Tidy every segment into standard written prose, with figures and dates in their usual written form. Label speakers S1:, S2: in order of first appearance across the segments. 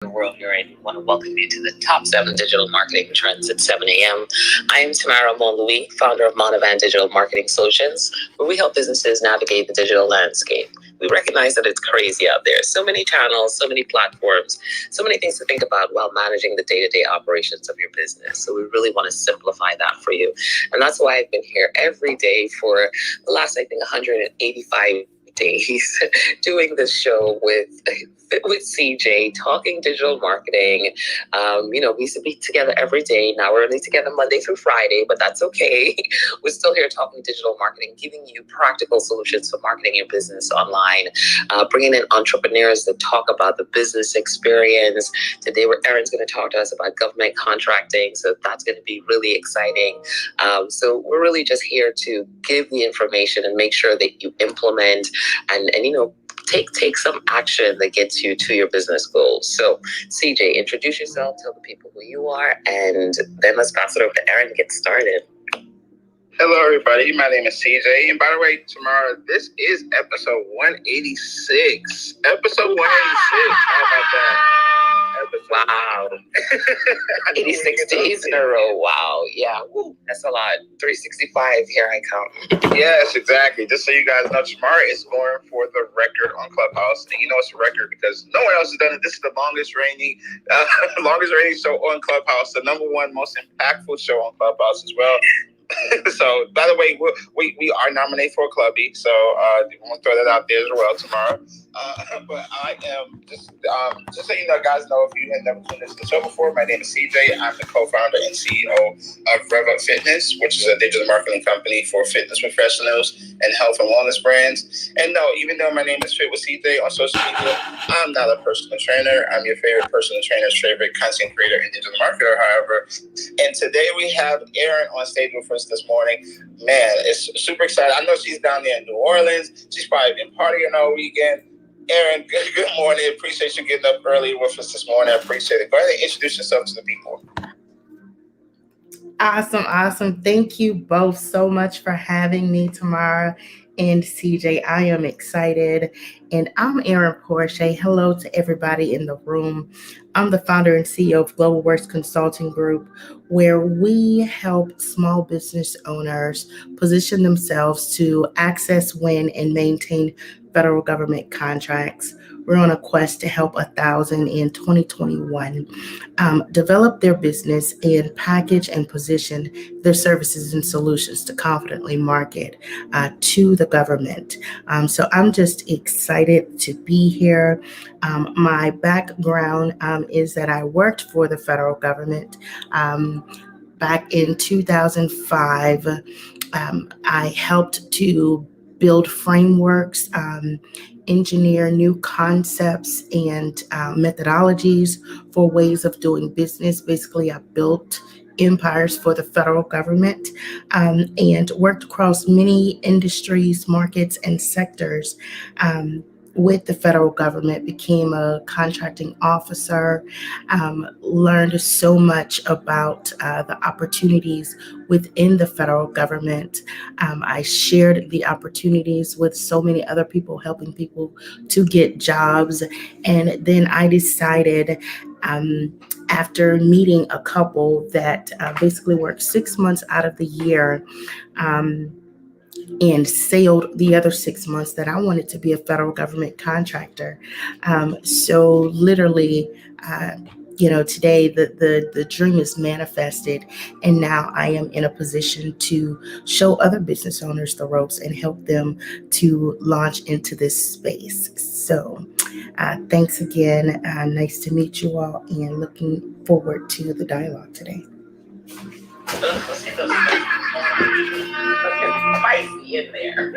S1: the world you're in. I want to welcome you to the top 7 digital marketing trends at 7 a.m. I am Tamara Montlouis, founder of Monovan Digital Marketing Solutions, where we help businesses navigate the digital landscape. We recognize that it's crazy out there. So many channels, so many platforms, so many things to think about while managing the day-to-day operations of your business. So we really want to simplify that for you. And that's why I've been here every day for the last, I think, 185 days doing this show with CJ, talking digital marketing. We used to be together every day. Now we're only together Monday through Friday, but that's okay. We're still here talking digital marketing, giving you practical solutions for marketing your business online, bringing in entrepreneurs that talk about the business experience. Today, Erin's going to talk to us about government contracting, so that's going to be really exciting. So we're really just here to give the information and make sure that you implement and take some action that gets you to your business goals. So, CJ, introduce yourself, tell the people who you are, and then let's pass it over to Erin and get started.
S2: Hello, everybody. My name is CJ. And by the way, tomorrow, this is episode 186. Episode 186. How about that?
S1: Wow. 86 days in a row. Wow. Yeah. Woo. That's a lot. 365. Here I come.
S2: Yes, exactly. Just so you guys know, tomorrow is going for the record on Clubhouse. And you know it's a record because no one else has done it. This is the longest reigning show on Clubhouse. The number one most impactful show on Clubhouse as well. So, by the way, we are nominated for a clubby, so I want to throw that out there as well tomorrow. But I am just so you know, guys know, if you had never tuned into the show before, my name is CJ. I'm the co-founder and CEO of RevUp Fitness, which is a digital marketing company for fitness professionals and health and wellness brands. And no, even though my name is Fit with CJ on social media, I'm not a personal trainer. I'm your favorite personal trainer's favorite content creator and digital marketer, however. And today we have Erin on stage with us this morning. Man, it's super exciting. I know she's down there in New Orleans. She's probably been partying all weekend. Erin, good morning. Appreciate you getting up early with us this morning. I appreciate it. Go ahead and introduce yourself to the people.
S3: Awesome. Thank you both so much for having me, Tamara and CJ. I am excited. And I'm Erin Porsche. Hello to everybody in the room. I'm the founder and CEO of Global Works Consulting Group, where we help small business owners position themselves to access, win, and maintain federal government contracts. We're on a quest to help 1,000 in 2021 develop their business and package and position their services and solutions to confidently market to the government. So I'm just excited to be here. My background is that I worked for the federal government back in 2005. I helped to build frameworks, engineer new concepts and methodologies for ways of doing business. Basically, I built empires for the federal government and worked across many industries, markets, and sectors with the federal government, became a contracting officer, learned so much about the opportunities within the federal government. I shared the opportunities with so many other people, helping people to get jobs. And then I decided, after meeting a couple that basically worked 6 months out of the year, and sailed the other 6 months, that I wanted to be a federal government contractor. So literally, today the dream is manifested, and now I am in a position to show other business owners the ropes and help them to launch into this space. So thanks again. Nice to meet you all, and looking forward to the dialogue today.
S1: Spicy in there.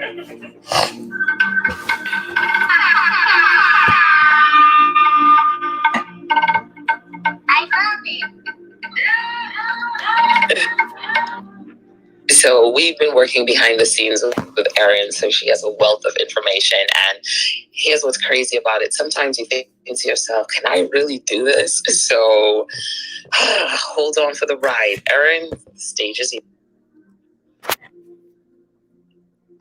S1: I found it. So we've been working behind the scenes with Erin, so she has a wealth of information. And here's what's crazy about it. Sometimes you think to yourself, can I really do this? So hold on for the ride. Erin, the stage is yours.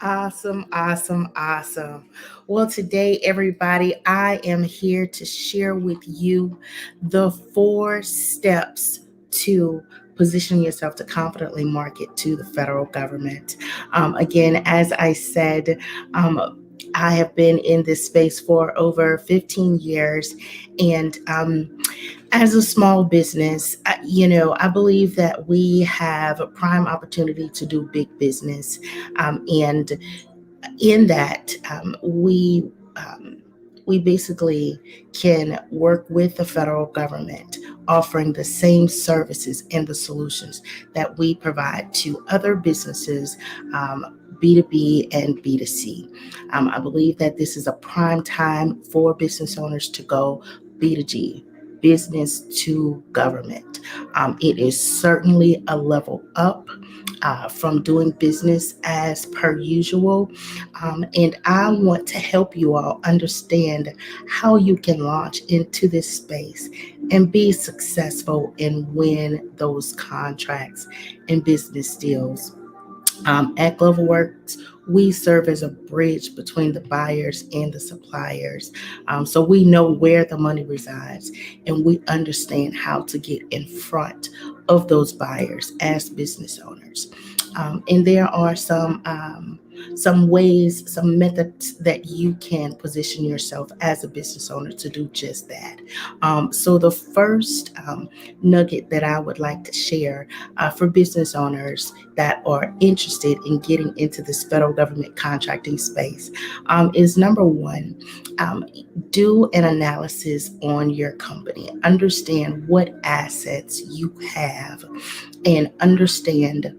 S3: Awesome, awesome, awesome. Well, today, everybody, I am here to share with you the 4 steps to position yourself to confidently market to the federal government. Again, as I said, I have been in this space for over 15 years, and as a small business, I believe that we have a prime opportunity to do big business. And in that, we basically can work with the federal government, offering the same services and the solutions that we provide to other businesses, B2B and B2C. I believe that this is a prime time for business owners to go B2G, business to government. It is certainly a level up from doing business as per usual. And I want to help you all understand how you can launch into this space and be successful and win those contracts and business deals. At Globalworks, we serve as a bridge between the buyers and the suppliers. So we know where the money resides and we understand how to get in front of those buyers as business owners. And there are some ways, some methods that you can position yourself as a business owner to do just that. So the first nugget that I would like to share for business owners that are interested in getting into this federal government contracting space is number one, um, do an analysis on your company. Understand what assets you have and understand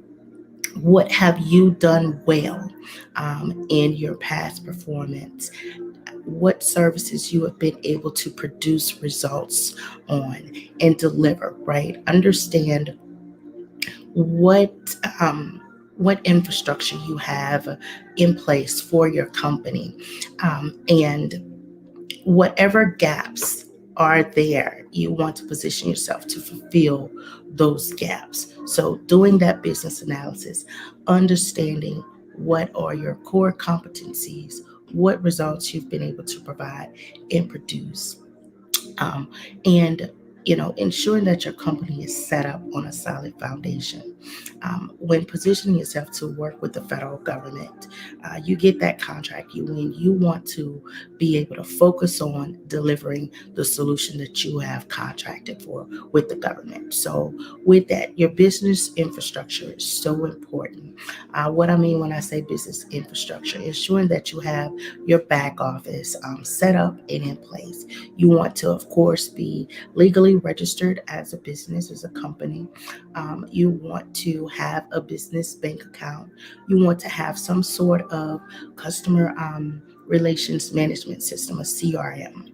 S3: what have you done well in your past performance, what services you have been able to produce results on and deliver, right? Understand what what infrastructure you have in place for your company, and whatever gaps are there, you want to position yourself to fulfill those gaps. So, doing that business analysis, understanding what are your core competencies, what results you've been able to provide and produce, and ensuring that your company is set up on a solid foundation. When positioning yourself to work with the federal government, you get that contract, you win. You want to be able to focus on delivering the solution that you have contracted for with the government. So, with that, your business infrastructure is so important. What I mean when I say business infrastructure, ensuring that you have your back office set up and in place. You want to, of course, be legally registered as a business, as a company. You want to have a business bank account. You want to have some sort of customer relations management system, a CRM.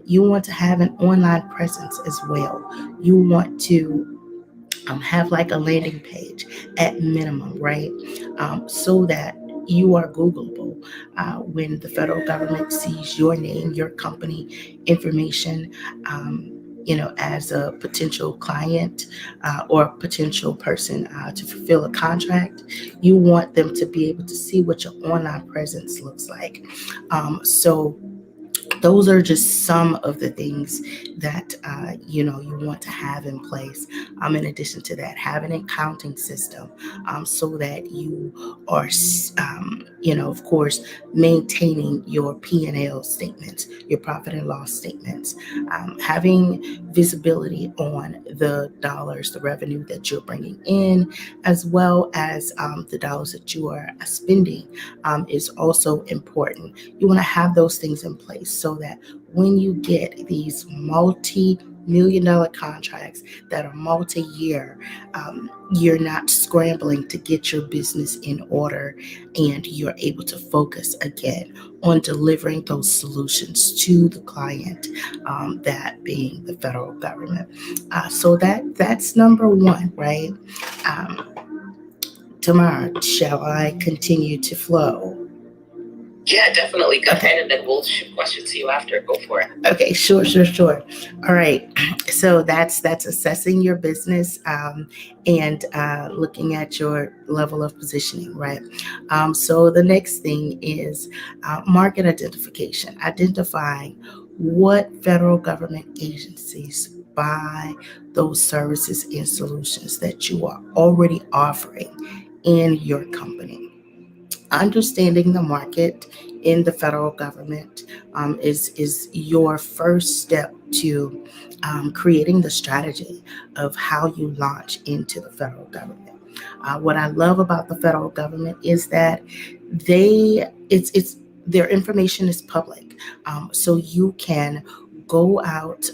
S3: You want to have an online presence as well. You want to have like a landing page at minimum, right? So that you are Googleable when the federal government sees your name, your company information, as a potential client or potential person to fulfill a contract. You want them to be able to see what your online presence looks like. So those are just some of the things that you want to have in place. In addition to that, have an accounting system so that you are, of course, maintaining your P&L statements, your profit and loss statements, having visibility on the dollars, the revenue that you're bringing in, as well as the dollars that you are spending is also important. You want to have those things in place so that when you get these multi-million-dollar contracts that are multi-year, you're not scrambling to get your business in order and you're able to focus again on delivering those solutions to the client, that being the federal government. So that's number one, right? Um, Tamara, shall I continue to flow?
S1: Yeah, definitely. Go ahead, and then we'll shoot questions to you after. Go for it.
S3: Okay, sure. All right. So that's assessing your business, and looking at your level of positioning, right? So the next thing is market identification, identifying what federal government agencies buy those services and solutions that you are already offering in your company. Understanding the market in the federal government is your first step to creating the strategy of how you launch into the federal government. What I love about the federal government is that it's their information is public, so you can go out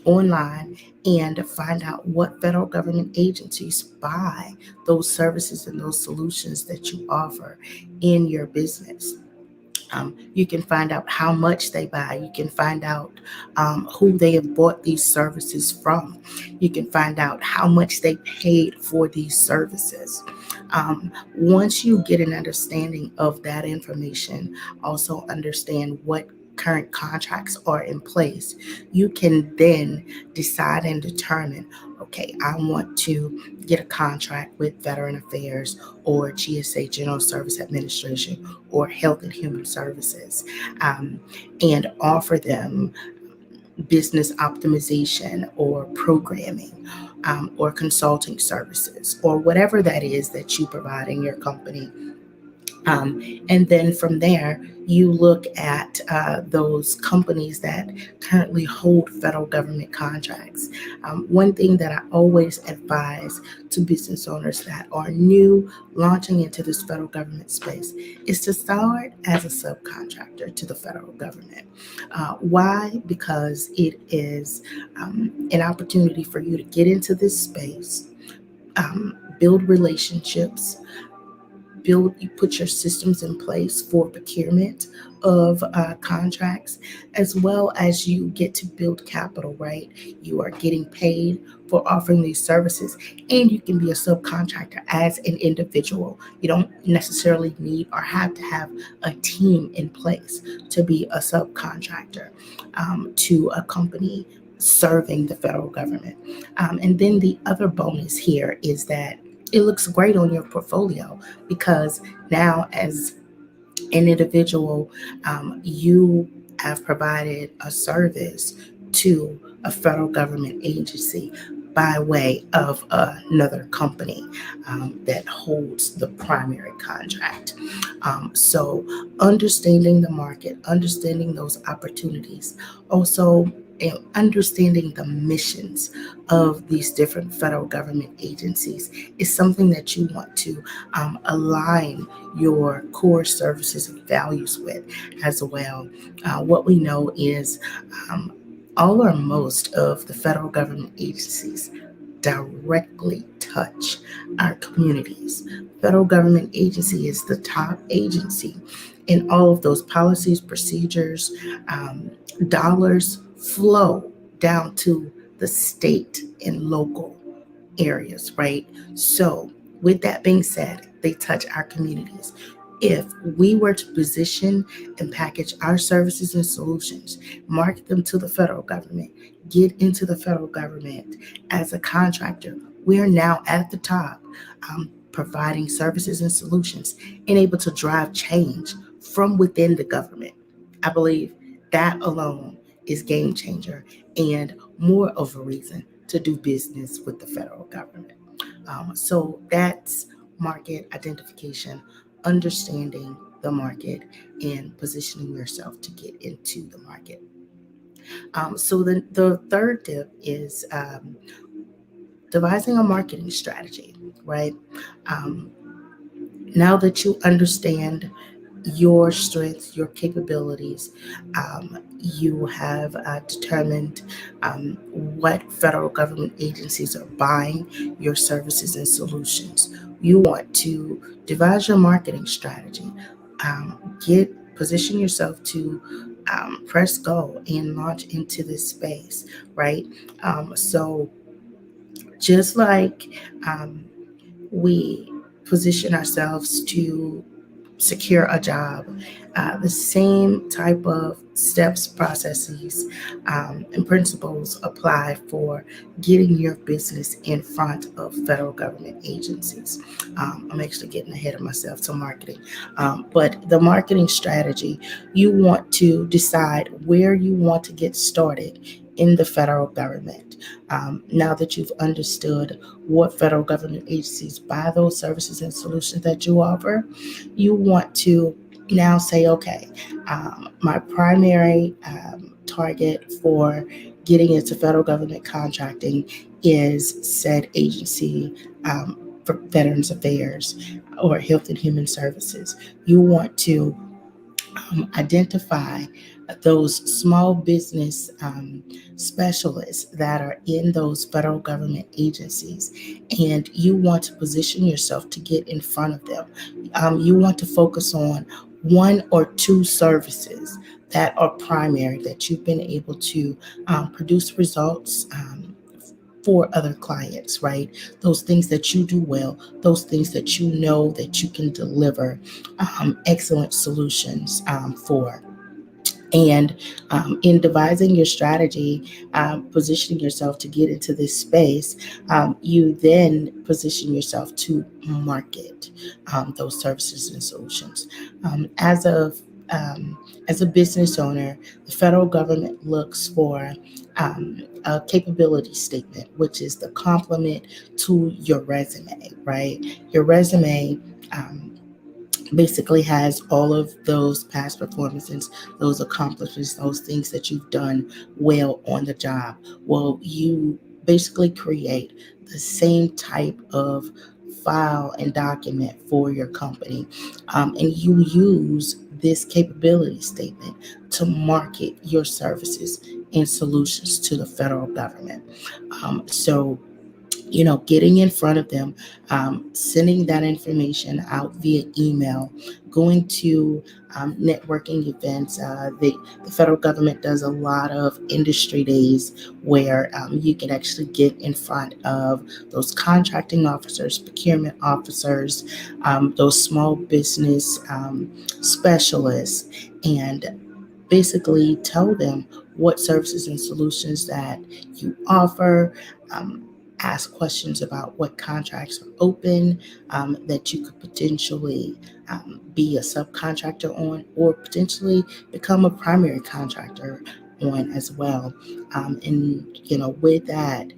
S3: online and find out what federal government agencies buy those services and those solutions that you offer in your business. You can find out how much they buy. You can find out who they have bought these services from. You can find out how much they paid for these services. Once you get an understanding of that information, also understand what current contracts are in place, you can then decide and determine, okay, I want to get a contract with Veteran Affairs or GSA, General Service Administration, or Health and Human Services, um, and offer them business optimization or programming, or consulting services, or whatever that is that you provide in your company. And then from there, you look at those companies that currently hold federal government contracts. One thing that I always advise to business owners that are new launching into this federal government space is to start as a subcontractor to the federal government. Why? Because it is an opportunity for you to get into this space, build relationships, build you put your systems in place for procurement of contracts, as well as you get to build capital, right? You are getting paid for offering these services, and you can be a subcontractor as an individual. You don't necessarily need or have to have a team in place to be a subcontractor to a company serving the federal government. And then the other bonus here is that it looks great on your portfolio, because now, as an individual, you have provided a service to a federal government agency by way of another company that holds the primary contract. So, understanding the market, understanding those opportunities, also understanding the missions of these different federal government agencies is something that you want to align your core services and values with as well. What we know is um, all or most of the federal government agencies directly touch our communities. Federal government agency is the top agency, and all of those policies, procedures, um, dollars flow down to the state and local areas, right? So, with that being said, they touch our communities. If we were to position and package our services and solutions, market them to the federal government, get into the federal government as a contractor, we are now at the top, providing services and solutions and able to drive change from within the government. I believe that alone is game changer and more of a reason to do business with the federal government. So that's market identification, understanding the market, and positioning yourself to get into the market. So the third tip is devising a marketing strategy, right? Um, now that you understand your strengths, your capabilities, you have determined what federal government agencies are buying your services and solutions. You want to devise your marketing strategy, get position yourself to press go and launch into this space, right? So just like we position ourselves to secure a job. The same type of steps, processes, and principles apply for getting your business in front of federal government agencies. I'm actually getting ahead of myself to marketing. But the marketing strategy, you want to decide where you want to get started in the federal government. Now that you've understood what federal government agencies buy those services and solutions that you offer, you want to now say, okay, my primary target for getting into federal government contracting is said agency for Veterans Affairs or Health and Human Services. You want to identify those small business specialists that are in those federal government agencies, and you want to position yourself to get in front of them. You want to focus on one or two services that are primary, that you've been able to produce results for other clients, right? Those things that you do well, those things that you know that you can deliver excellent solutions for. And in devising your strategy, positioning yourself to get into this space, you then position yourself to market those services and solutions. As of as a business owner, the federal government looks for a capability statement, which is the complement to your resume, right? Your resume basically has all of those past performances, those accomplishments, those things that you've done well on the job. Well, you basically create the same type of file and document for your company, and you use this capability statement to market your services and solutions to the federal government. So getting in front of them, sending that information out via email, going to networking events. The federal government does a lot of industry days where you can actually get in front of those contracting officers, procurement officers, those small business specialists, and basically tell them what services and solutions that you offer. Ask questions about what contracts are open, that you could potentially be a subcontractor on, or potentially become a primary contractor on as well. And with that,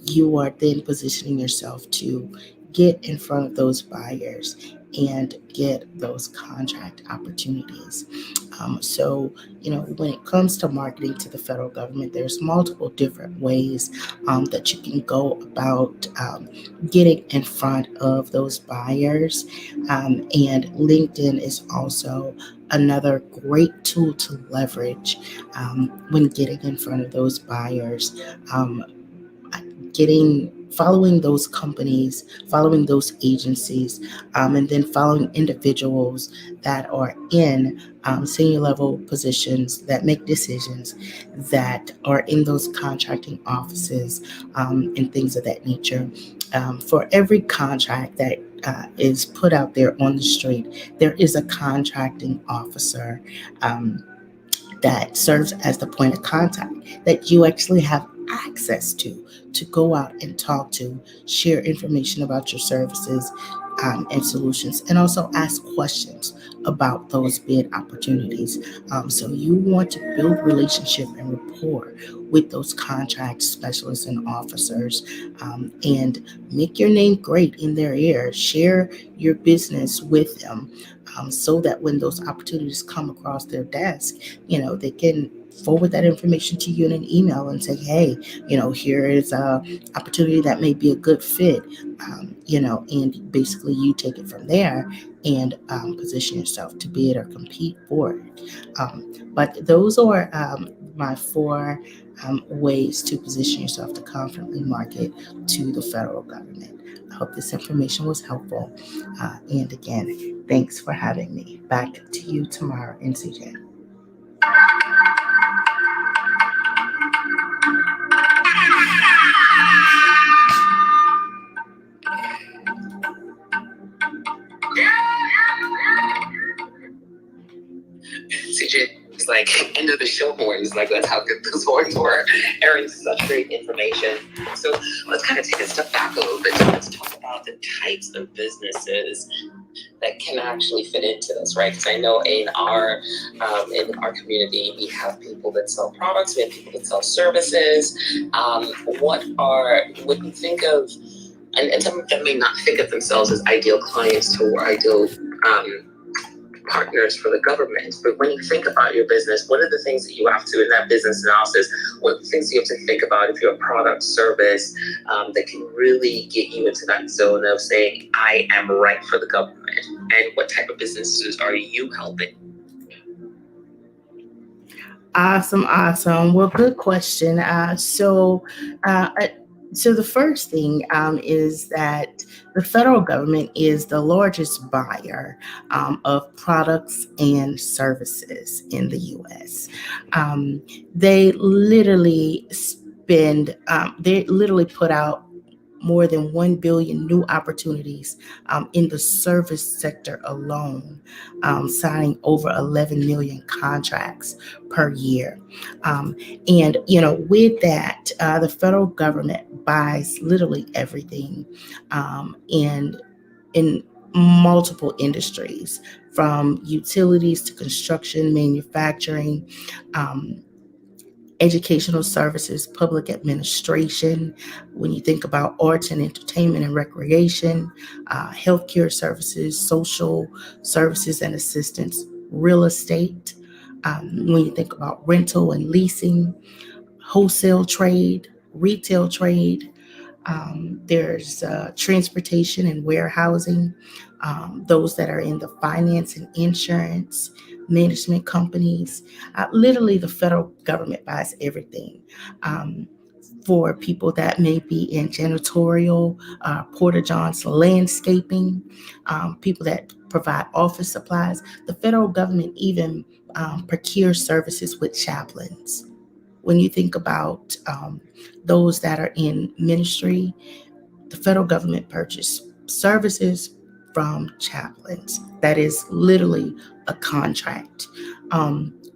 S3: you are then positioning yourself to get in front of those buyers and get those contract opportunities. So, when it comes to marketing to the federal government, there's multiple different ways that you can go about getting in front of those buyers. And LinkedIn is also another great tool to leverage when getting in front of those buyers. Following those companies, following those agencies, and then following individuals that are in senior level positions that make decisions, that are in those contracting offices, and things of that nature. For every contract that is put out there on the street, there is a contracting officer. That serves as the point of contact that you actually have access to go out and talk to, share information about your services and solutions, and also ask questions about those bid opportunities. So you want to build relationship and rapport with those contract specialists and officers, and make your name great in their ear. Share your business with them, so that when those opportunities come across their desk, they can forward that information to you in an email and say, hey, here is a opportunity that may be a good fit, and basically you take it from there and position yourself to bid or compete for it. But those are my four ways to position yourself to confidently market to the federal government. I hope this information was helpful. And again, thanks for having me. Back to you tomorrow, NCJ.
S1: like end of the show horns. Like that's how good those horns were, airing such great information. So let's kind of take a step back a little bit. Let's talk about the types of businesses that can actually fit into this, right? Because I know in our community we have people that sell products, we have people that sell services. When you think of, and some of them may not think of themselves as ideal clients or ideal partners for the government. But when you think about your business, what are the things that you have to, in that business analysis, what are the things you have to think about if you're a product service that can really get you into that zone of saying, I am right for the government? And what type of businesses are you helping?
S3: Awesome. Well, good question. So the first thing is that the federal government is the largest buyer of products and services in the U.S. Um, they literally put out more than 1 billion new opportunities in the service sector alone, signing over 11 million contracts per year. And, with that, the federal government buys literally everything in multiple industries, from utilities to construction, manufacturing, um, educational services, public administration. When you think about arts and entertainment and recreation, healthcare services, social services and assistance, real estate. When you think about rental and leasing, wholesale trade, retail trade, there's transportation and warehousing, those that are in the finance and insurance, management companies. Literally, the federal government buys everything. For people that may be in janitorial, porta johns, landscaping, people that provide office supplies, the federal government even procures services with chaplains. When you think about those that are in ministry, the federal government purchased services from chaplains. That is literally a contract.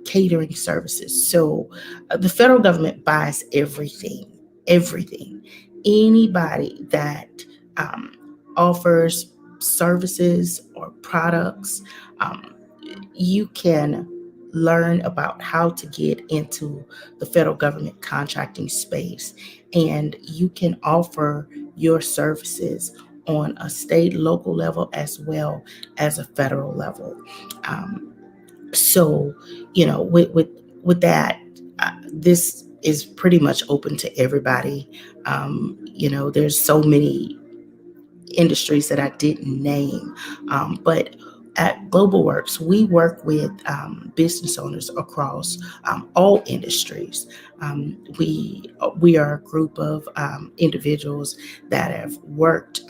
S3: Catering services. So the federal government buys everything. Anybody that offers services or products, you can learn about how to get into the federal government contracting space, and you can offer your services on a state, local level, as well as a federal level. So, with that, this is pretty much open to everybody. There's so many industries that I didn't name, but at Global Works, we work with business owners across all industries. We are a group of individuals that have worked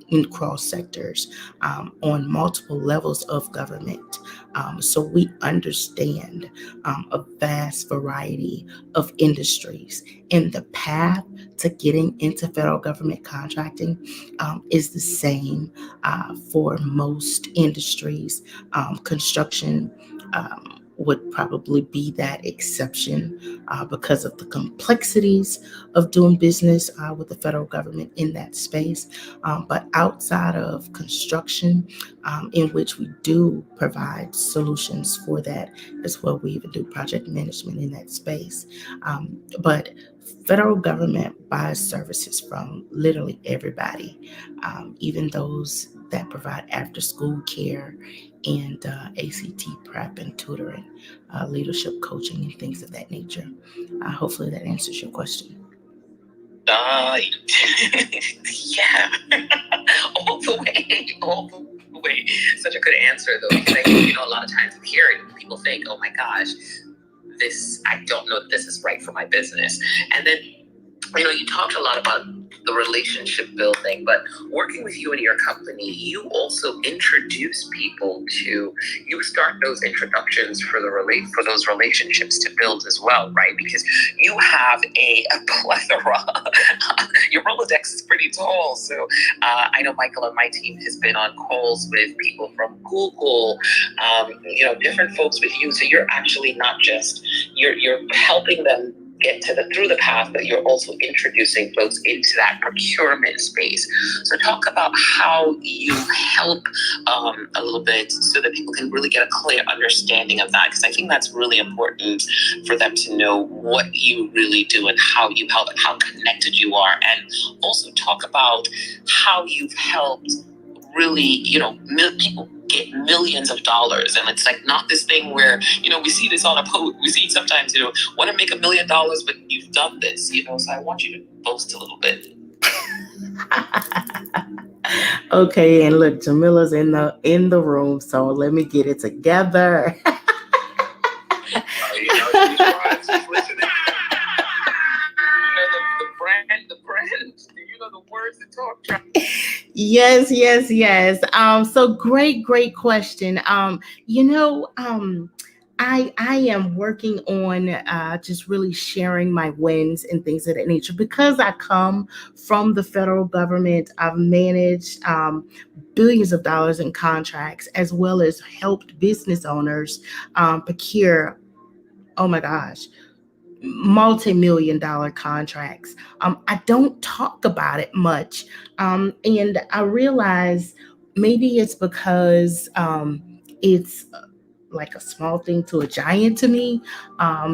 S3: in cross sectors on multiple levels of government. So we understand a vast variety of industries. And the path to getting into federal government contracting is the same for most industries. Construction would probably be that exception because of the complexities of doing business with the federal government in that space. But outside of construction, in which we do provide solutions for that as well, we even do project management in that space. But federal government buys services from literally everybody, even those that provide after school care and ACT prep and tutoring, leadership coaching, and things of that nature. Hopefully that answers your question.
S1: Yeah, all the way. Such a good answer, though. Because I think, a lot of times we hear it, people think, oh my gosh, I don't know if this is right for my business. And then, you talked a lot about the relationship building, but working with you and your company, you also introduce people you start those introductions for those relationships to build as well, right? Because you have a plethora, your Rolodex is pretty tall. So I know Michael and my team has been on calls with people from Google, different folks with you. So you're actually not just, you're helping them get to through the path, but you're also introducing folks into that procurement space. So talk about how you help a little bit so that people can really get a clear understanding of that, because I think that's really important for them to know what you really do and how you help and how connected you are. And also talk about how you've helped really, people get millions of dollars. And it's like not this thing where, we see this on a post, we see sometimes, want to make $1 million, but you've done this, so I want you to boast a little bit.
S3: Okay, and look, Jamila's in the room, so let me get it together.
S2: She's fine. She's listening.
S1: The brand. Do you know the words to talk?
S3: Yes. So great question. I am working on just really sharing my wins and things of that nature because I come from the federal government. I've managed billions of dollars in contracts as well as helped business owners procure, oh my gosh, multi-million dollar contracts. I don't talk about it much. And I realize maybe it's because it's like a small thing to a giant to me.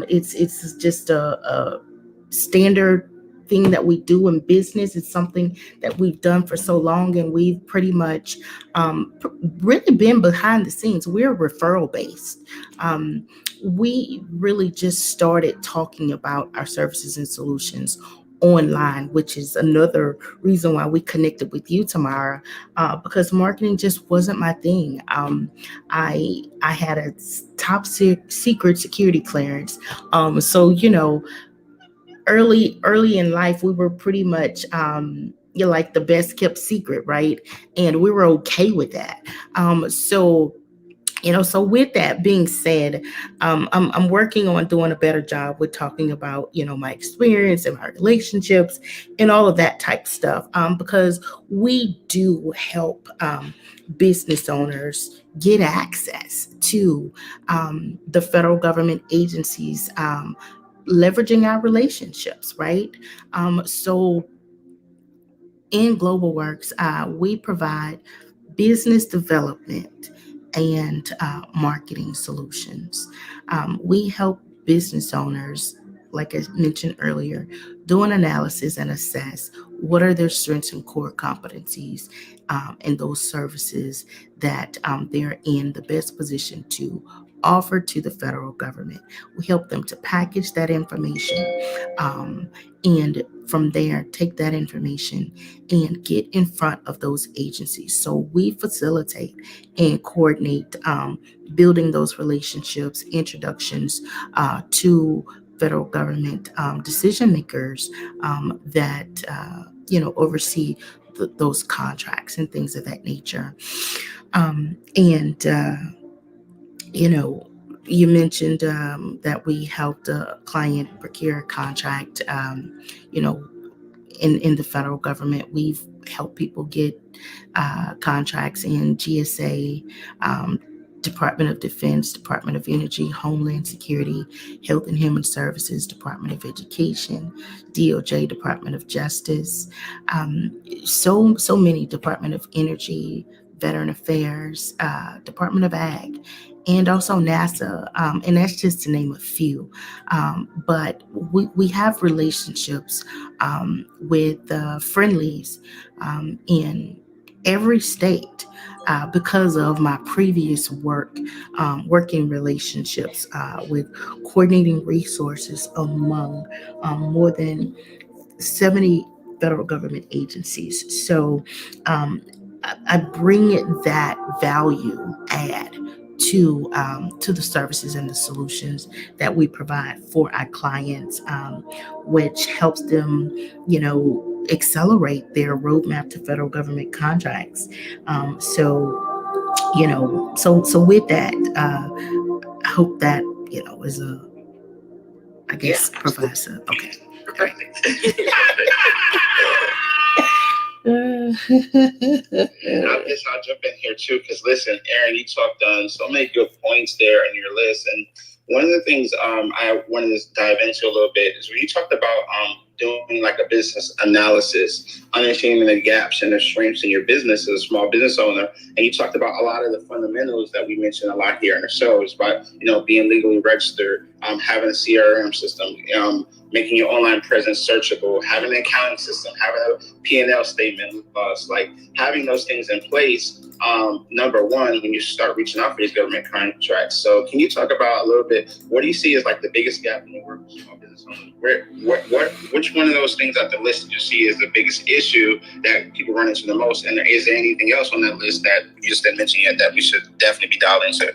S3: It's just a standard thing that we do in business. It's something that we've done for so long, and we've pretty much really been behind the scenes. We're referral based. We really just started talking about our services and solutions online, which is another reason why we connected with you, Tamara, because marketing just wasn't my thing. I had a top secret security clearance, so early in life we were pretty much like the best kept secret, right? And we were okay with that. So with that being said, I'm working on doing a better job with talking about, my experience and my relationships and all of that type stuff, because we do help business owners get access to the federal government agencies, leveraging our relationships, right? So in Global Works, we provide business development and marketing solutions. We help business owners, like I mentioned earlier, do an analysis and assess what are their strengths and core competencies and those services that they're in the best position to offer to the federal government. We help them to package that information, and from there take that information and get in front of those agencies. So we facilitate and coordinate building those relationships, introductions to federal government decision makers that oversee those contracts and things of that nature. And you mentioned that we helped a client procure a contract. In the federal government, we've helped people get contracts in GSA, Department of Defense, Department of Energy, Homeland Security, Health and Human Services, Department of Education, DOJ, Department of Justice, so many, Department of Energy, Veteran Affairs, Department of Ag, and also NASA, and that's just to name a few. But we have relationships with friendlies in every state because of my previous working relationships with coordinating resources among more than 70 federal government agencies. So I bring that value add to the services and the solutions that we provide for our clients, which helps them, accelerate their roadmap to federal government contracts. So with that, I hope that is I guess provides okay.
S1: Perfect.
S2: I'll jump in here too, because listen, Aaron, you talked on so many good points there in your list, and one of the things I wanted to dive into a little bit is when you talked about doing like a business analysis, understanding the gaps and the strengths in your business as a small business owner, and you talked about a lot of the fundamentals that we mentioned a lot here in the shows, about being legally registered, having a CRM system, making your online presence searchable, having an accounting system, having a P&L statement, like having those things in place. Number one, when you start reaching out for these government contracts. So can you talk about a little bit, what do you see as like the biggest gap in the work of small business owners? Which one of those things on the list do you see is the biggest issue that people run into the most? And is there anything else on that list that you just didn't mention yet that we should definitely be dialed into?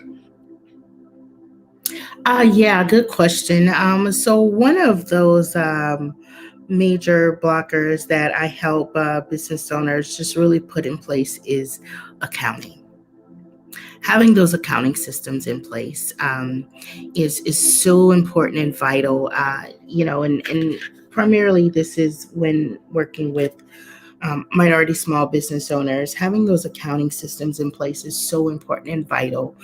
S3: Yeah, good question. So one of those major blockers that I help business owners just really put in place is accounting. Having those accounting systems in place is so important and vital. And primarily this is when working with minority small business owners. Having those accounting systems in place is so important and vital.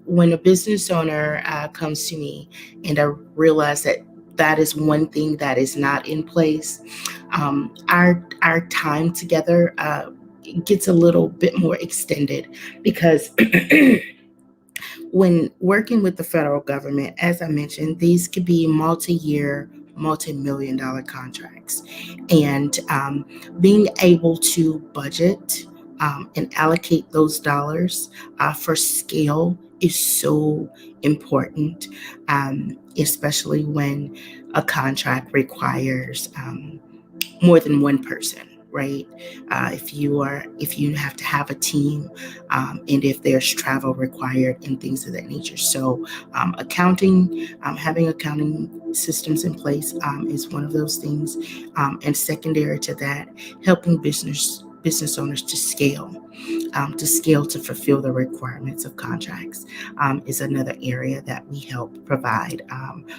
S3: When a business owner comes to me and I realize that that is one thing that is not in place, our time together gets a little bit more extended because when working with the federal government, as I mentioned, these could be multi-year, multi-million dollar contracts. And being able to budget and allocate those dollars for scale is so important, especially when a contract requires more than one person, right? If you have to have a team, and if there's travel required and things of that nature. So having accounting systems in place is one of those things. And secondary to that, helping business owners to scale to fulfill the requirements of contracts is another area that we help provide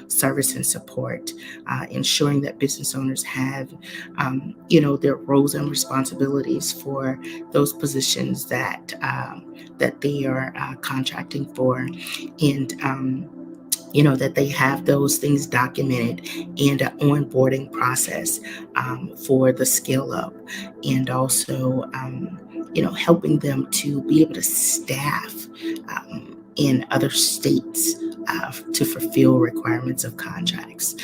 S3: service and support, ensuring that business owners have, their roles and responsibilities for those positions that they are contracting for, and that they have those things documented and an onboarding process for the scale up, and also helping them to be able to staff in other states to fulfill requirements of contracts.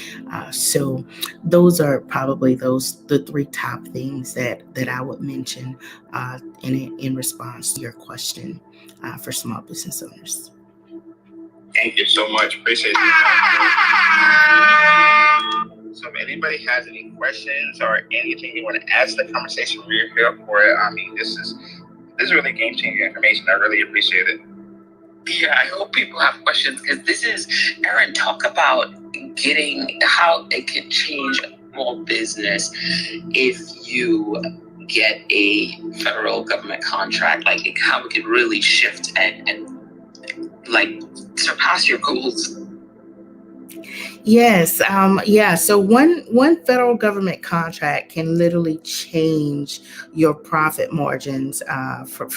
S3: So those are probably the three top things that I would mention in response to your question for small business owners.
S2: Thank you so much. Appreciate it. So if anybody has any questions or anything you want to add to the conversation, we're here for it. I mean, this is really game changing information. I really appreciate it.
S1: Yeah, I hope people have questions, because this is, Aaron, talk about getting how it can change small business if you get a federal government contract, like how it could really shift and like surpass your goals.
S3: Yes, yeah. So one federal government contract can literally change your profit margins for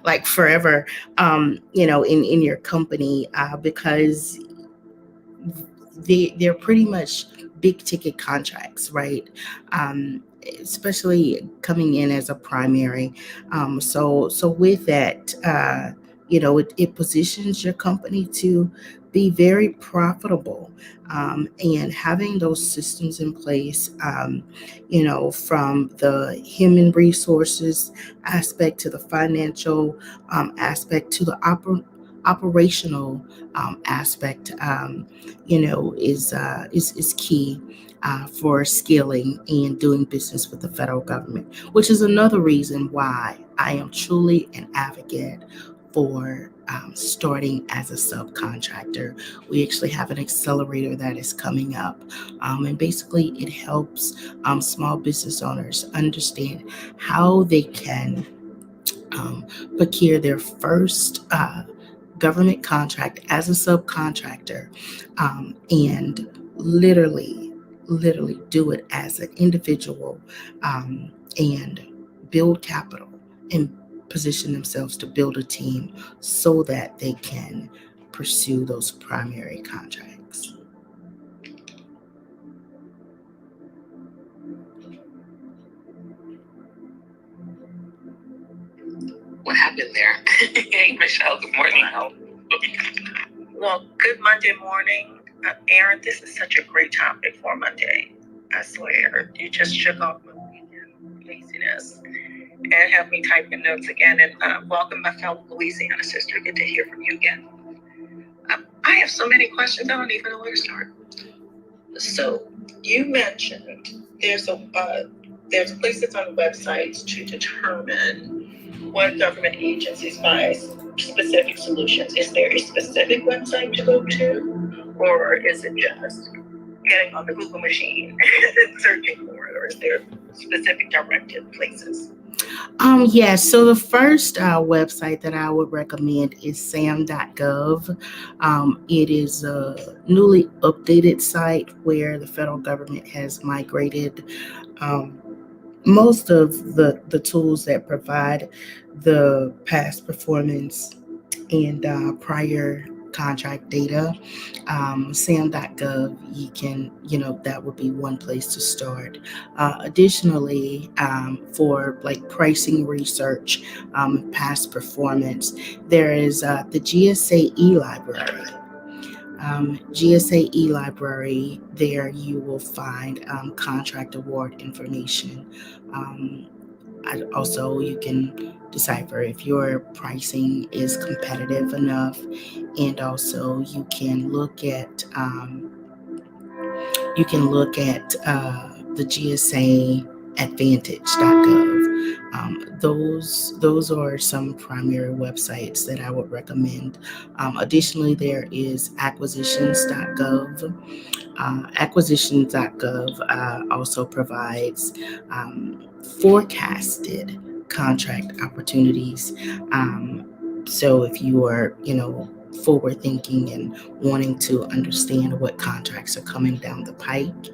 S3: like forever, in your company, because they're pretty much big ticket contracts, right? Especially coming in as a primary. So with that, it positions your company to be very profitable, and having those systems in place, from the human resources aspect to the financial aspect to the operational aspect, is key for scaling and doing business with the federal government, which is another reason why I am truly an advocate for starting as a subcontractor. We actually have an accelerator that is coming up, and basically it helps small business owners understand how they can procure their first government contract as a subcontractor, and literally do it as an individual, and build capital and position themselves to build a team so that they can pursue those primary contracts.
S1: What happened there? Hey, Michelle, good morning.
S4: Well, good Monday morning. Aaron, this is such a great topic for Monday. I swear. You just shook off my weekend laziness and have me typing notes again. And welcome, my fellow Louisiana sister. Good to hear from you again. I have so many questions, I don't even know where to start. So, you mentioned there's places on websites to determine what government agencies buy specific solutions. Is there a specific website to go to, or is it just getting on the Google machine and searching for it, or is there specific directed places?
S3: Yes, so the first website that I would recommend is sam.gov. It is a newly updated site where the federal government has migrated most of the tools that provide the past performance and prior contract data. Sam.gov, that would be one place to start. Additionally, for like pricing research, past performance, there is the GSA e-library. GSA e-library, there you will find contract award information. Also, you can decipher if your pricing is competitive enough, and also you can look at the GSA advantage.gov. Those are some primary websites that I would recommend. Additionally, there is acquisitions.gov. Acquisitions.gov also provides forecasted contract opportunities. So if you are, forward thinking and wanting to understand what contracts are coming down the pike,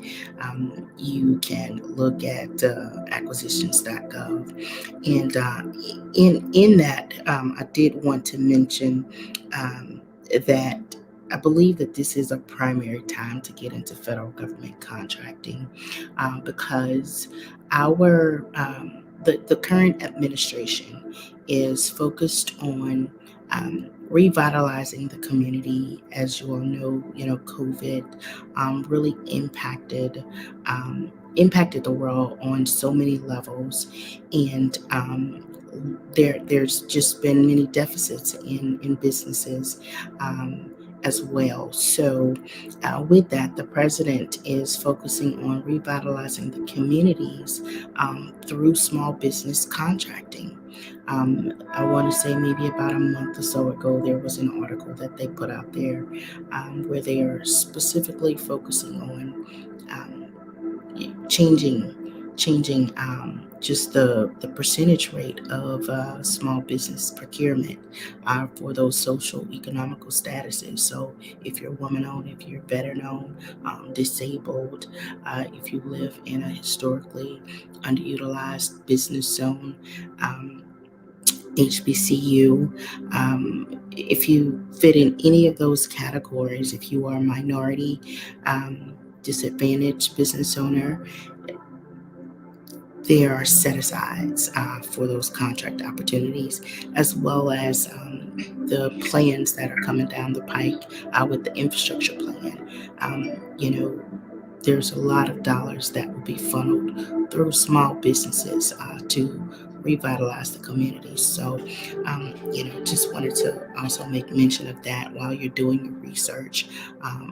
S3: you can look at acquisitions.gov. And in that, I did want to mention that I believe that this is a primary time to get into federal government contracting, because the current administration is focused on revitalizing the community. As you all know, COVID really impacted the world on so many levels, and there's just been many deficits in businesses as well. So with that, the president is focusing on revitalizing the communities through small business contracting. I want to say maybe about a month or so ago, there was an article that they put out there where they are specifically focusing on changing just the percentage rate of small business procurement for those social economical statuses. So if you're woman owned, if you're veteran owned, disabled, if you live in a historically underutilized business zone, HBCU, if you fit in any of those categories, if you are a minority, disadvantaged business owner, there are set asides for those contract opportunities, as well as the plans that are coming down the pike with the infrastructure plan. There's a lot of dollars that will be funneled through small businesses to revitalize the community. So, just wanted to also make mention of that while you're doing your research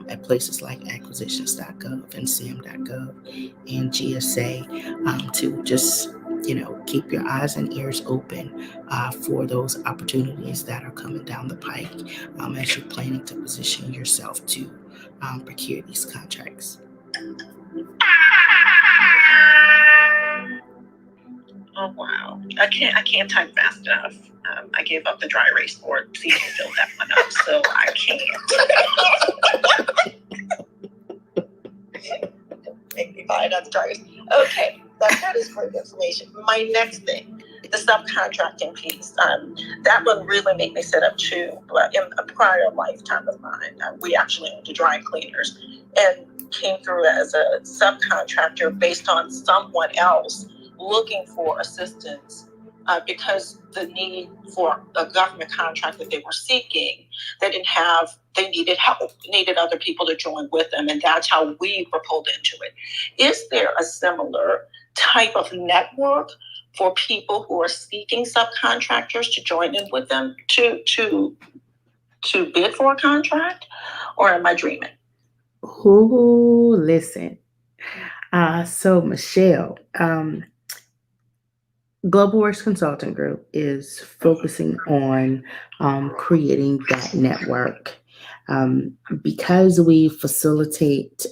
S3: at places like acquisitions.gov and sam.gov and GSA, to just keep your eyes and ears open for those opportunities that are coming down the pike as you're planning to position yourself to procure these contracts.
S4: Oh wow! I can't type fast enough. I gave up the dry erase board. CJ filled that one up, so I can't. Make me buy another dry erase. Okay, That is great information. My next thing, the subcontracting piece, that one really made me sit up too. In a prior lifetime of mine, we actually owned the dry cleaners and came through as a subcontractor based on someone else looking for assistance because the need for a government contract that they were seeking, they needed help, needed other people to join with them. And that's how we were pulled into it. Is there a similar type of network for people who are seeking subcontractors to join in with them to bid for a contract? Or am I dreaming?
S3: Ooh, listen. So Michelle, Global Works Consulting Group is focusing on creating that network. Because we facilitate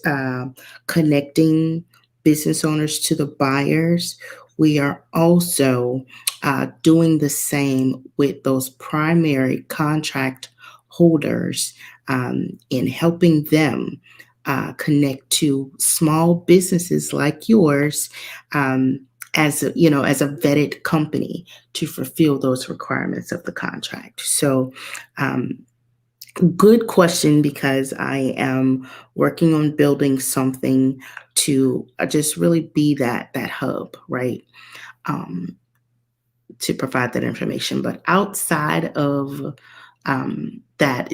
S3: connecting business owners to the buyers, we are also doing the same with those primary contract holders in helping them connect to small businesses like yours. As a, as a vetted company to fulfill those requirements of the contract. So, good question, because I am working on building something to just really be that hub, right? To provide that information. But outside of that,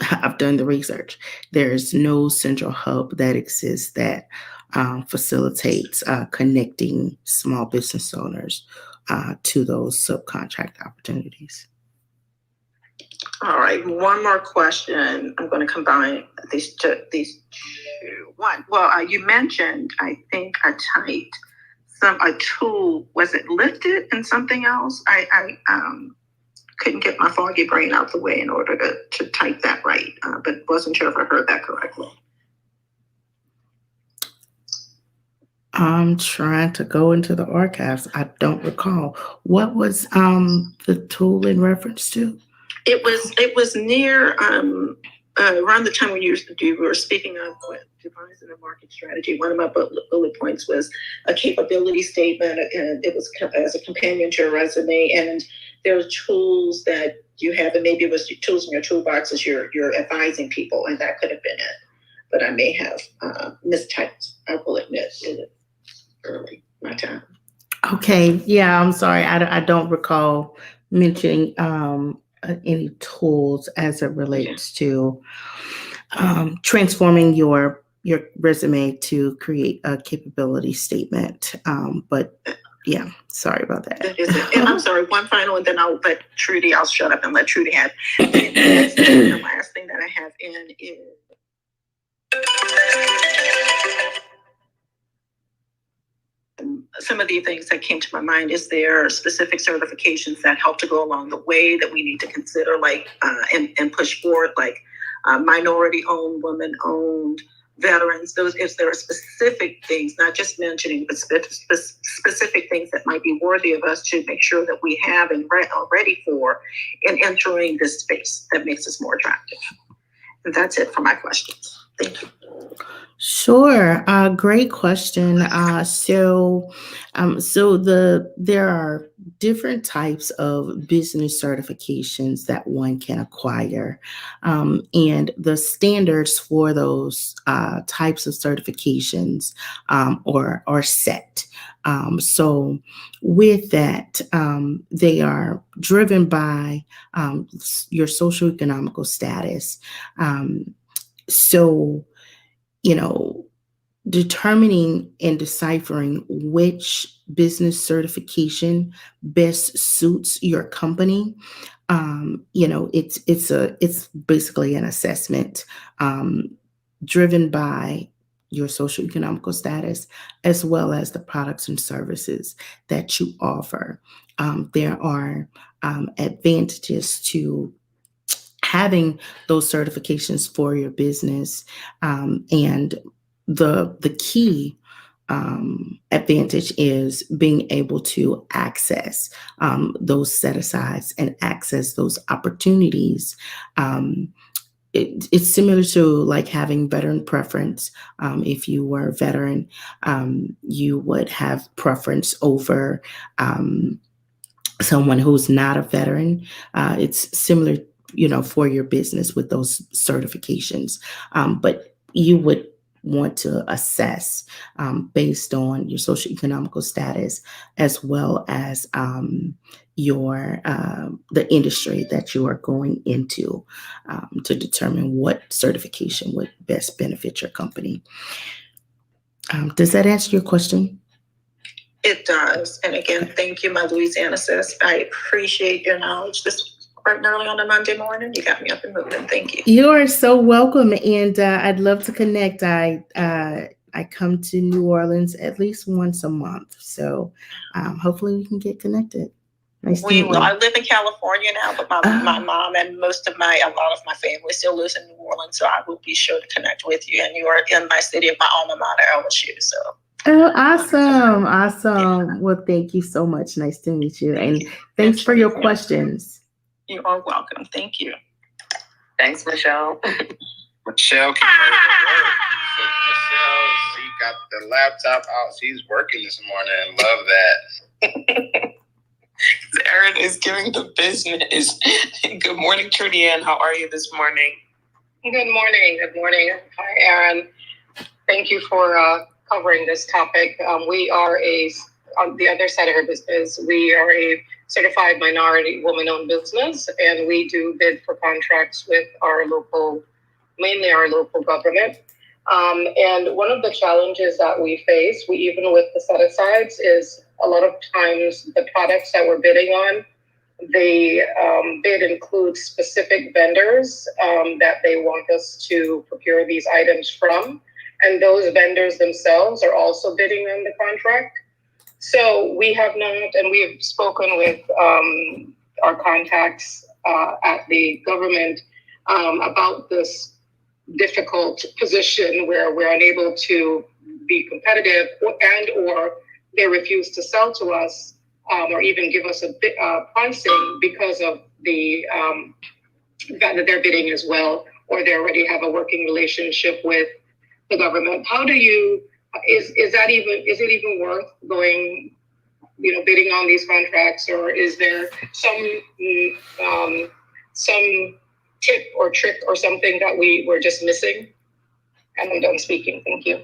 S3: I've done the research. There's no central hub that exists that facilitates connecting small business owners to those subcontract opportunities.
S4: All right, one more question. I'm going to combine these two. One, well, you mentioned, I think I typed a tool. Was it lifted and something else? I couldn't get my foggy brain out the way in order to type that right, but wasn't sure if I heard that correctly.
S3: I'm trying to go into the archives. I don't recall. What was the tool in reference to?
S4: It was near around the time when you were speaking of devising a market strategy. One of my bullet points was a capability statement, and it was as a companion to your resume. And there are tools that you have, and maybe it was tools in your toolbox as you're advising people, and that could have been it. But I may have mistyped. I will admit it early my time.
S3: Okay, yeah, I'm sorry. I don't recall mentioning any tools as it relates to transforming your resume to create a capability statement. But yeah, sorry about that.
S4: That is it. And I'm sorry, one final, and then I'll shut up and let Trudy have. The last thing that I have in is some of the things that came to my mind. Is there specific certifications that help to go along the way that we need to consider, like and push forward, like minority-owned, women-owned, veterans? Those, if there are specific things, not just mentioning, but specific things that might be worthy of us to make sure that we have and are ready for in entering this space that makes us more attractive. And that's it for my questions. Thank you.
S3: Sure. Great question. There are different types of business certifications that one can acquire, and the standards for those types of certifications are set. So with that, they are driven by your socioeconomical status. So, determining and deciphering which business certification best suits your company. It's basically an assessment driven by your socioeconomical status, as well as the products and services that you offer. There are advantages to having those certifications for your business, and the key advantage is being able to access those set asides and access those opportunities it's similar to like having veteran preference. If you were a veteran, you would have preference over someone who's not a veteran. It's similar, for your business with those certifications. But you would want to assess based on your socioeconomical status as well as your the industry that you are going into to determine what certification would best benefit your company. Does that answer your question?
S4: It does. And again, thank you, my Louisiana sis. I appreciate your knowledge this bright and early on a Monday morning. You got me up and moving. Thank you.
S3: You are so welcome, and I'd love to connect. I come to New Orleans at least once a month, so hopefully we can get connected. Nice to meet you.
S4: I live in California now, but my mom and a lot of my family still lives in New Orleans, so I will be sure to connect with you. And you are in my city of my alma mater, LSU. So.
S3: Oh, awesome. Yeah. Well, thank you so much. Nice to meet you. And thanks for your questions.
S4: You are welcome. Thank you.
S1: Thanks, Michelle.
S2: Michelle came ready to work. So Michelle, she got the laptop out. She's working this morning. Love that.
S1: Erin is giving the business. Good morning, Trudy Ann. How are you this morning?
S5: Good morning. Good morning. Hi, Erin. Thank you for covering this topic. We are on the other side of our business, we are a certified minority woman-owned business, and we do bid for contracts with mainly our local government. And one of the challenges that we face, even with the set-asides, is a lot of times the products that we're bidding on, the bid includes specific vendors that they want us to procure these items from. And those vendors themselves are also bidding on the contract. So we have spoken with our contacts at the government about this difficult position where we're unable to be competitive or they refuse to sell to us or even give us a bit pricing because of the fact that they're bidding as well, or they already have a working relationship with the government. How do you, is it even worth going, bidding on these contracts, or is there some tip or trick or something that we were just missing? And I'm done speaking. Thank you.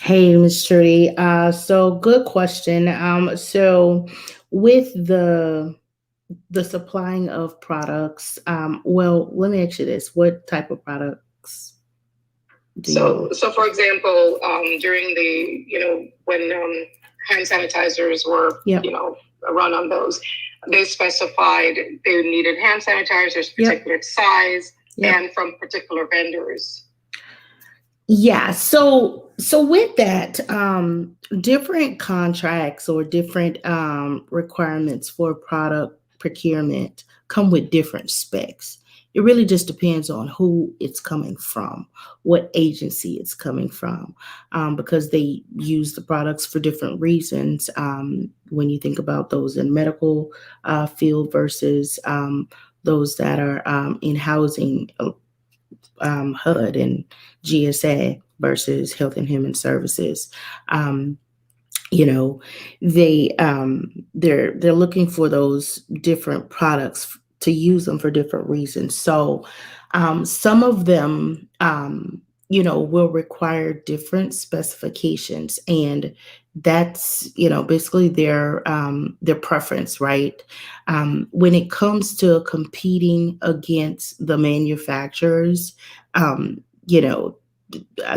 S3: Hey, Ms. Trudy. So good question. So with the supplying of products, well, let me ask you this: what type of products?
S5: So for example, during the, when hand sanitizers were, run on those, they specified they needed hand sanitizers, particular size, and from particular vendors.
S3: Yeah. So with that, different contracts or different requirements for product procurement come with different specs. It really just depends on who it's coming from, what agency it's coming from, because they use the products for different reasons. When you think about those in medical field versus those that are in housing, HUD and GSA versus Health and Human Services. They're looking for those different products to use them for different reasons. So some of them, will require different specifications, and that's, basically their preference, right? When it comes to competing against the manufacturers, I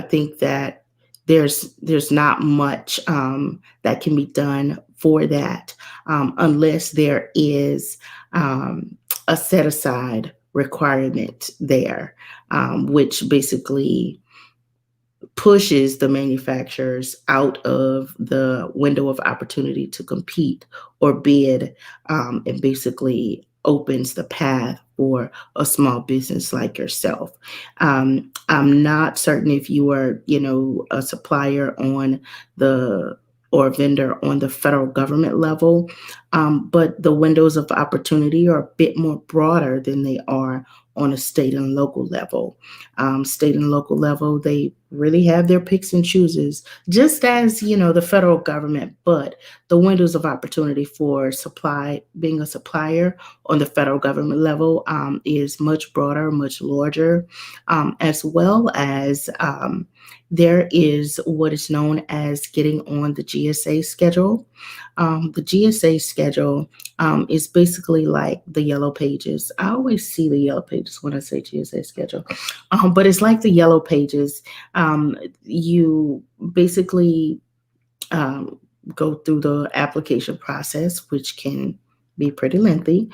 S3: think that there's not much that can be done for that unless there is a set aside requirement there, which basically pushes the manufacturers out of the window of opportunity to compete or bid, and basically opens the path for a small business like yourself. I'm not certain if you are, a supplier on the or vendor on the federal government level, but the windows of opportunity are a bit more broader than they are on a state and local level. State and local level, they really have their picks and chooses, just as the federal government. But the windows of opportunity for supply, being a supplier on the federal government level, is much broader, much larger, as well as there is what is known as getting on the GSA schedule. The GSA schedule is basically like the yellow pages. I always see the yellow pages when I say GSA schedule, but it's like the yellow pages. You basically um, go through the application process, which can be pretty lengthy,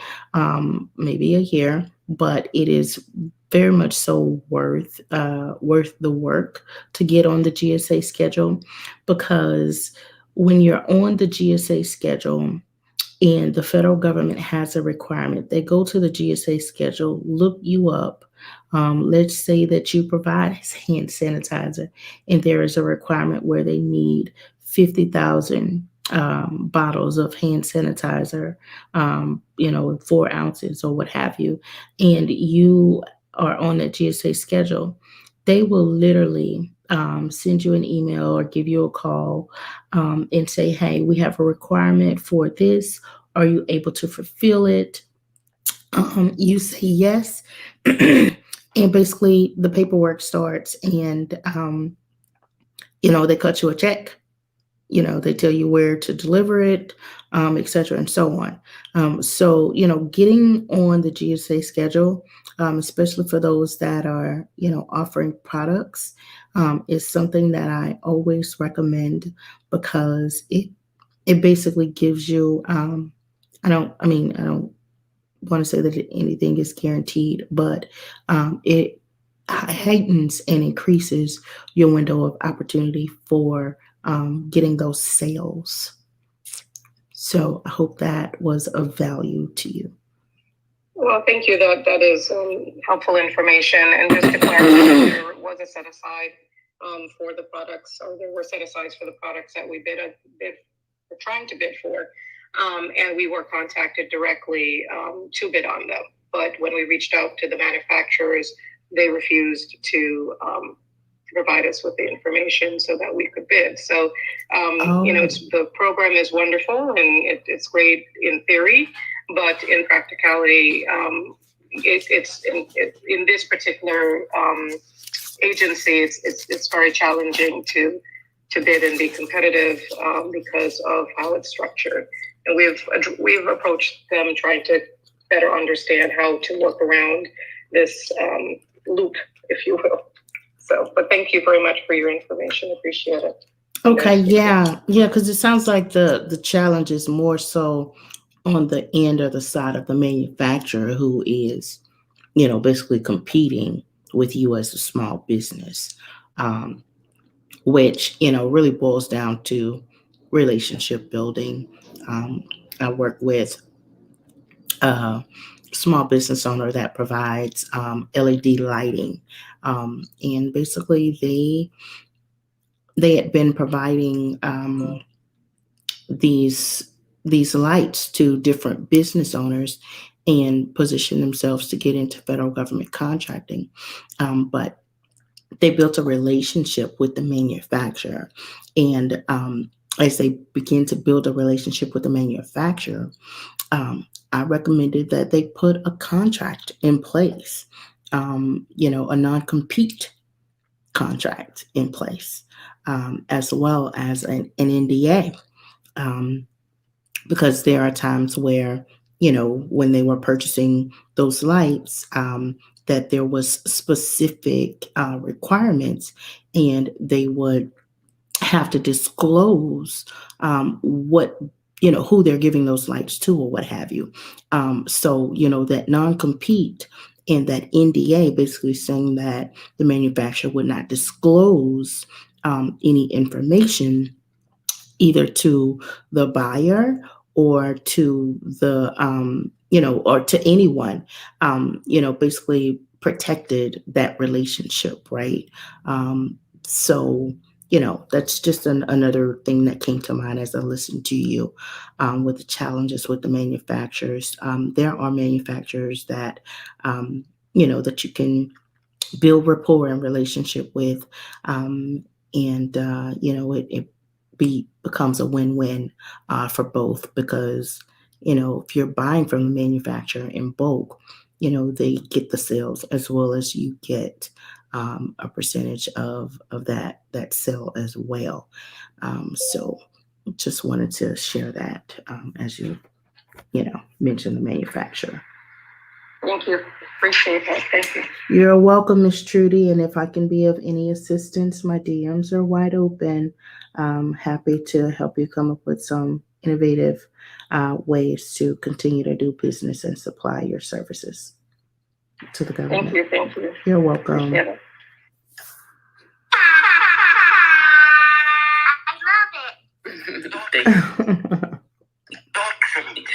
S3: maybe a year, but it is very much so worth the work to get on the GSA schedule, because when you're on the GSA schedule, and the federal government has a requirement. They go to the GSA schedule, look you up. Let's say that you provide hand sanitizer, and there is a requirement where they need 50,000 bottles of hand sanitizer, 4 ounces or what have you, and you are on that GSA schedule. They will literally send you an email or give you a call and say, hey, we have a requirement for this. Are you able to fulfill it? You say yes. And basically, the paperwork starts, and, they cut you a check. They tell you where to deliver it, et cetera, and so on. So, getting on the GSA schedule, especially for those that are, offering products, is something that I always recommend, because it basically gives you, I don't want to say that anything is guaranteed, but it heightens and increases your window of opportunity for getting those sales. So I hope that was of value to you.
S5: Well, thank you. That is helpful information. And just to clarify, there was a set aside for the products, or there were set asides for the products that we were trying to bid for. And we were contacted directly to bid on them. But when we reached out to the manufacturers, they refused to provide us with the information so that we could bid. So, the program is wonderful, and it's great in theory, but in practicality, it's in this particular agency, it's very challenging to bid and be competitive because of how it's structured. And we've approached them trying to better understand how to work around this loop, if you will. So, but thank you very much for your information. Appreciate it.
S3: Okay, yeah, because it sounds like the challenge is more so on the end or the side of the manufacturer, who is, basically competing with you as a small business, which, really boils down to relationship building. I work with a small business owner that provides LED lighting, and basically they had been providing these lights to different business owners and position themselves to get into federal government contracting. But they built a relationship with the manufacturer. And as they begin to build a relationship with the manufacturer, I recommended that they put a contract in place, a non-compete contract in place, as well as an NDA. Because there are times where, when they were purchasing those lights, that there was specific requirements, and they would have to disclose what, who they're giving those lights to or what have you. So, that non-compete and that NDA basically saying that the manufacturer would not disclose any information either to the buyer or to the or to anyone, basically protected that relationship, right? So that's just another thing that came to mind as I listened to you, with the challenges with the manufacturers. There are manufacturers that, that you can build rapport and relationship with, and it becomes a win-win for both, because if you're buying from the manufacturer in bulk, they get the sales as well as you get a percentage of that sale as well. So just wanted to share that, as you mentioned the manufacturer.
S5: Thank you. Appreciate that. Thank you.
S3: You're welcome, Miss Trudy. And if I can be of any assistance, my DMs are wide open. Happy to help you come up with some innovative ways to continue to do business and supply your services to the government.
S5: Thank you. Thank you.
S3: You're welcome.
S5: Appreciate it.
S1: Thank you.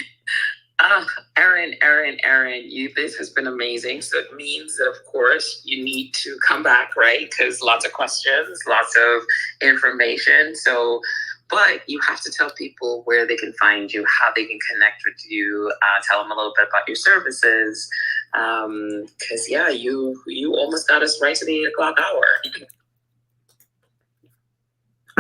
S1: Erin, this has been amazing. So it means that, of course, you need to come back, right? Because lots of questions, lots of information. So, but you have to tell people where they can find you, how they can connect with you, tell them a little bit about your services. Because, you almost got us right to the 8 o'clock hour.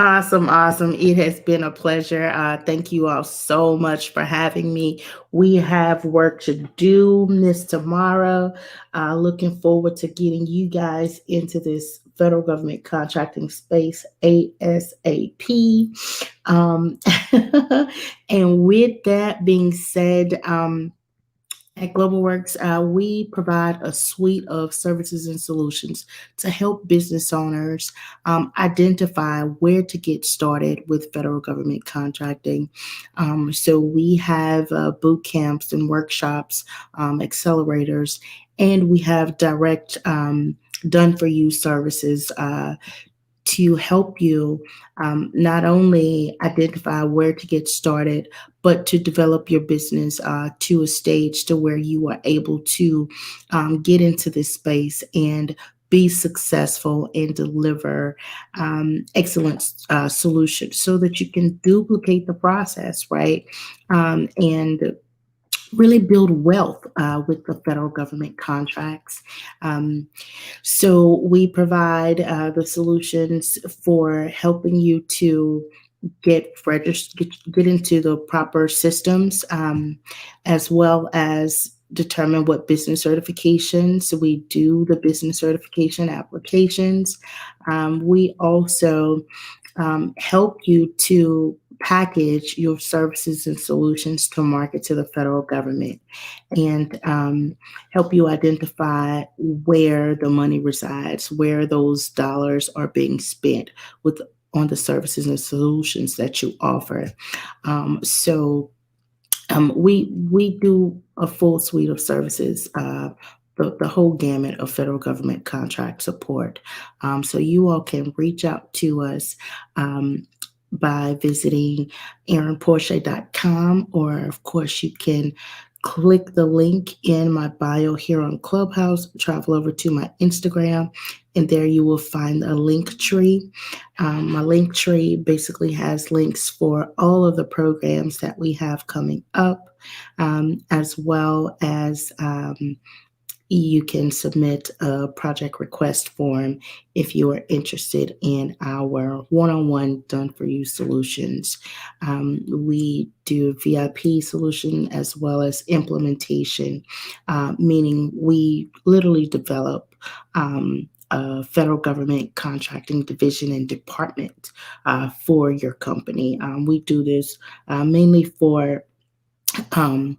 S3: Awesome. It has been a pleasure. Thank you all so much for having me. We have work to do, Miss Tamara. Looking forward to getting you guys into this federal government contracting space ASAP. And with that being said, at GlobalWorks, we provide a suite of services and solutions to help business owners identify where to get started with federal government contracting. So we have boot camps and workshops, accelerators, and we have direct done-for-you services to help you not only identify where to get started, but to develop your business to a stage to where you are able to get into this space and be successful and deliver excellent solutions so that you can duplicate the process, right? And really build wealth with the federal government contracts. So we provide the solutions for helping you to get registered, get into the proper systems, as well as determine what business certifications. So we do the business certification applications. We also help you to package your services and solutions to market to the federal government, and help you identify where the money resides, where those dollars are being spent on the services and solutions that you offer. We do a full suite of services, the whole gamut of federal government contract support. So you all can reach out to us by visiting aaronporche.com, or of course you can click the link in my bio here on Clubhouse, travel over to my Instagram, and there you will find a link tree. My link tree basically has links for all of the programs that we have coming up, as well as you can submit a project request form if you are interested in our one-on-one done-for-you solutions. We do VIP solution as well as implementation, meaning we literally develop a federal government contracting division and department for your company. We do this mainly for our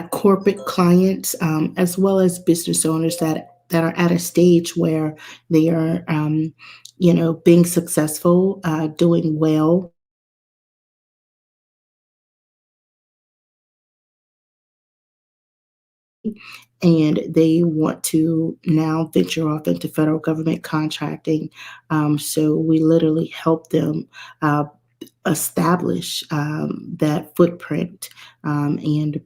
S3: corporate clients, as well as business owners that are at a stage where they are, being successful, doing well, and they want to now venture off into federal government contracting. So we literally help them establish that footprint, and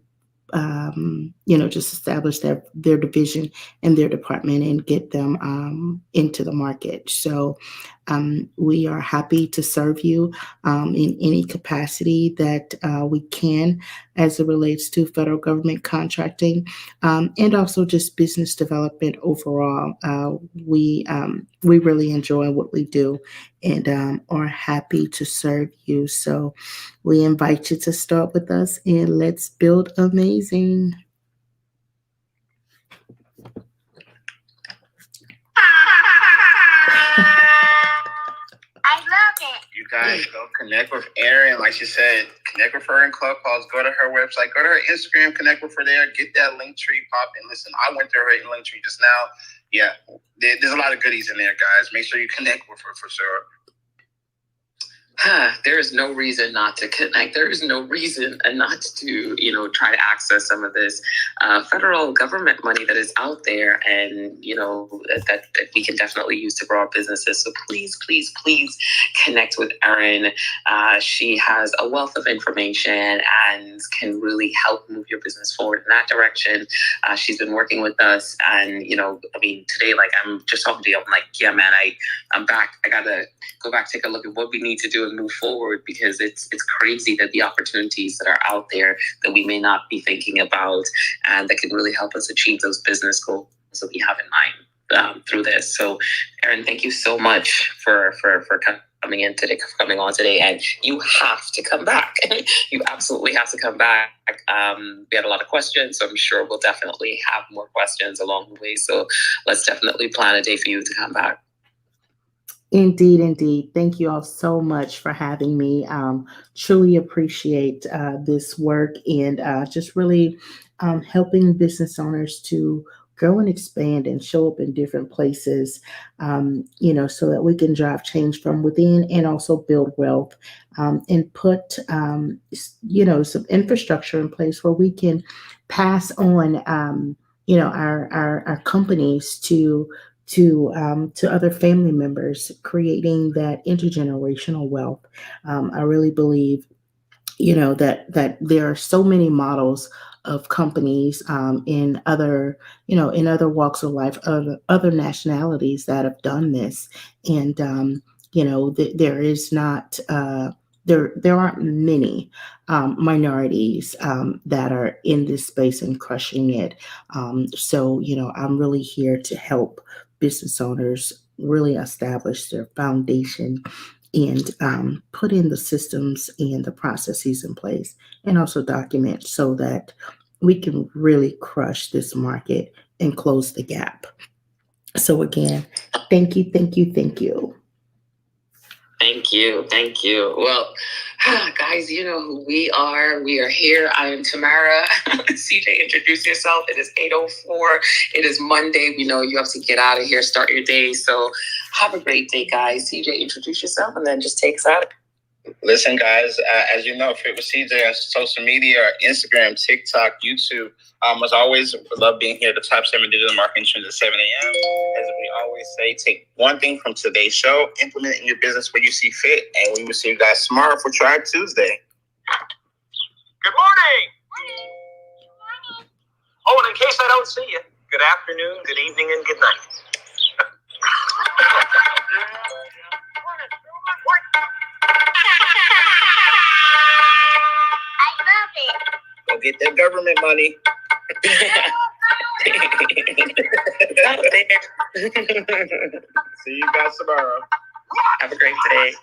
S3: just establish their division and their department and get them into the market. So we are happy to serve you in any capacity that we can as it relates to federal government contracting and also just business development overall. We really enjoy what we do and are happy to serve you. So we invite you to start with us and let's build amazing.
S2: I love it. You guys go connect with Erin. Like she said, connect with her in Clubhouse. Go to her website. Go to her Instagram. Connect with her there. Get that link tree popping. Listen, I went through her link tree just now. Yeah, there's a lot of goodies in there, guys. Make sure you connect with her for sure.
S1: There is no reason not to connect. There is no reason not to, try to access some of this federal government money that is out there and, that we can definitely use to grow our businesses. So please, please, please connect with Erin. She has a wealth of information and can really help move your business forward in that direction. She's been working with us and, today, I'm just talking to you. I'm like, yeah, man, I'm back. I got to go back, take a look at what we need to do and move forward because it's crazy that the opportunities that are out there that we may not be thinking about and that can really help us achieve those business goals that we have in mind through this. So, Erin, thank you so much for coming on today, and you have to come back. You absolutely have to come back. We had a lot of questions, so I'm sure we'll definitely have more questions along the way. So let's definitely plan a day for you to come back.
S3: Indeed, indeed. Thank you all so much for having me. Truly appreciate this work and just really helping business owners to grow and expand and show up in different places, so that we can drive change from within and also build wealth and put, some infrastructure in place where we can pass on, our companies to other family members, creating that intergenerational wealth. I really believe, that there are so many models of companies in other, in other walks of life, other nationalities that have done this, and there is not. There aren't many minorities that are in this space and crushing it. So, I'm really here to help business owners really establish their foundation and put in the systems and the processes in place and also document so that we can really crush this market and close the gap. So again, thank you, thank you, thank you.
S1: Thank you. Thank you. Well, guys, you know who we are. We are here. I am Tamara. CJ, introduce yourself. It is 8:04. It is Monday. We know you have to get out of here, start your day. So have a great day, guys. CJ, introduce yourself and then just take us out.
S2: Listen, guys, as you know, Fit with CJ on social media, Instagram, TikTok, YouTube. As always, we love being here at the Top 7 Digital Marketing Trends at 7 a.m. As we always say, take one thing from today's show, implement it in your business where you see fit, and we will see you guys tomorrow for Tribe Tuesday.
S6: Good morning. Oh, and in case I don't see you, good afternoon, good evening, and good night.
S2: I love it. Go get that government money. See you guys tomorrow.
S1: Have a great day.